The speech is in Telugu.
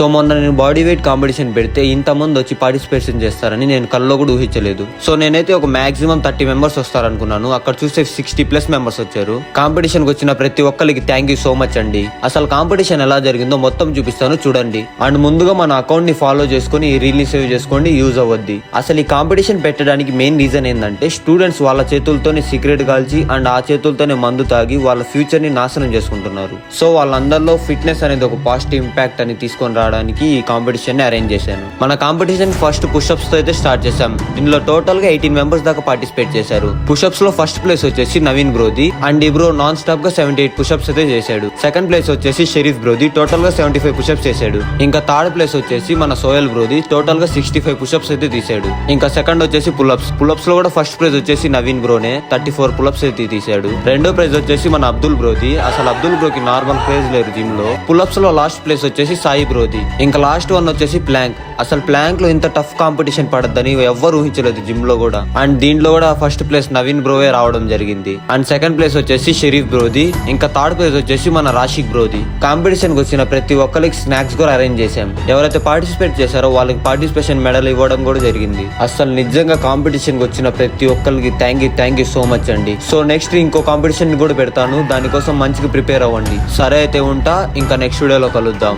సో మొన్న నేను బాడీ వెయిట్ కాంపిటీషన్ పెడితే ఇంతమంది వచ్చి పార్టిసిపేషన్ చేస్తారని నేను కల్లో కూడా ఊహించలేదు. సో నేనైతే ఒక మాక్సిమం 30 మెంబర్స్ వస్తారనుకున్నాను. అక్కడ చూస్తే 60+ మెంబర్స్ వచ్చారు. కాంపిటీషన్ కి వచ్చిన ప్రతి ఒక్కరికి థ్యాంక్ యూ సో మచ్ అండి. అసలు కాంపిటీషన్ ఎలా జరిగిందో మొత్తం చూపిస్తాను చూడండి. అండ్ ముందుగా మన అకౌంట్ ని ఫాలో చేసుకుని ఈ రీల్ ని సేవ్ చేసుకోండి, యూజ్ అవ్వద్ది. అసలు ఈ కాంపిటీషన్ పెట్టడానికి మెయిన్ రీజన్ ఏంటంటే స్టూడెంట్స్ వాళ్ళ చేతులతోనే సిగరెట్ కాల్చి అండ్ ఆ చేతులతోనే మందు తాగి వాళ్ళ ఫ్యూచర్ ని నాశనం చేసుకుంటున్నారు. సో వాళ్ళందరిలో ఫిట్నెస్ అనేది ఒక పాజిటివ్ ఇంపాక్ట్ అని తీసుకొని రావడానికి ఈ కాంపిటీషన్ ని అరేంజ్ చేశాను. మన కాంపిటీషన్ ఫస్ట్ పుషప్స్ తో అయితే స్టార్ట్ చేశాం. దీనిలో టోటల్ గా 18 మెంబర్స్ దాకా పార్టిసిపేట్ చేశారు. పుషప్స్ లో ఫస్ట్ ప్లేస్ వచ్చేసి నవీన్ బ్రోది అండ్ ఈ బ్రో నాన్ స్టాప్ గా 78 పుషప్స్ అయితే చేశాడు. సెకండ్ ప్లేస్ వచ్చేసి షరీఫ్ బ్రోది టోటల్ గా 75 పుషప్స్ చేశాడు. ఇంకా థర్డ్ ప్లేస్ వచ్చేసి మన సోయల్ బ్రోది టోటల్ గా 65 పుషప్స్ అయితే తీశాడు. ఇంకా సెకండ్ వచ్చేసి పుల్అప్స్ లో కూడా ఫస్ట్ ప్రైజ్ వచ్చేసి నవీన్ బ్రోనే 34 పుల్అప్స్ అయితే తీశాడు. రెండో ప్రైజ్ వచ్చేసి మన అబ్దుల్ బ్రోది. అసలు అబ్దుల్ బ్రోకి నార్మల్ ప్రైజ్ లేదు జిమ్ లో. పుల్అప్స్ లో లాస్ట్ ప్లేస్ వచ్చేసి సాయి బ్రోది. ఇంకా లాస్ట్ వన్ వచ్చేసి ప్లాంక్. అసలు ప్లాంక్ లో ఇంత టఫ్ కాంపిటీషన్ పడద్దని ఎవ్వరు ఊహించలేదు జిమ్ లో కూడా. అండ్ దీంట్లో కూడా ఫస్ట్ ప్లేస్ నవీన్ బ్రోవే రావడం జరిగింది. అండ్ సెకండ్ ప్లేస్ వచ్చేసి షరీఫ్ బ్రోది. ఇంకా థర్డ్ ప్లేస్ వచ్చేసి మన రాషిక్ బ్రోది. కాంపిటీషన్ కి వచ్చిన ప్రతి ఒక్కరికి స్నాక్స్ కూడా అరేంజ్ చేశాం. ఎవరైతే పార్టిసిపేట్ చేశారో వాళ్ళకి పార్టిసిపేషన్ మెడల్ ఇవ్వడం కూడా జరిగింది. అసలు నిజంగా కాంపిటీషన్ కి వచ్చిన ప్రతి ఒక్కరికి థ్యాంక్ యూ సో మచ్ అండి. సో నెక్స్ట్ ఇంకో కాంపిటీషన్ కూడా పెడతాను, దానికోసం మంచిగా ప్రిపేర్ అవ్వండి. సరే అయితే ఉంటా, ఇంకా నెక్స్ట్ వీడియోలో కలుద్దాం.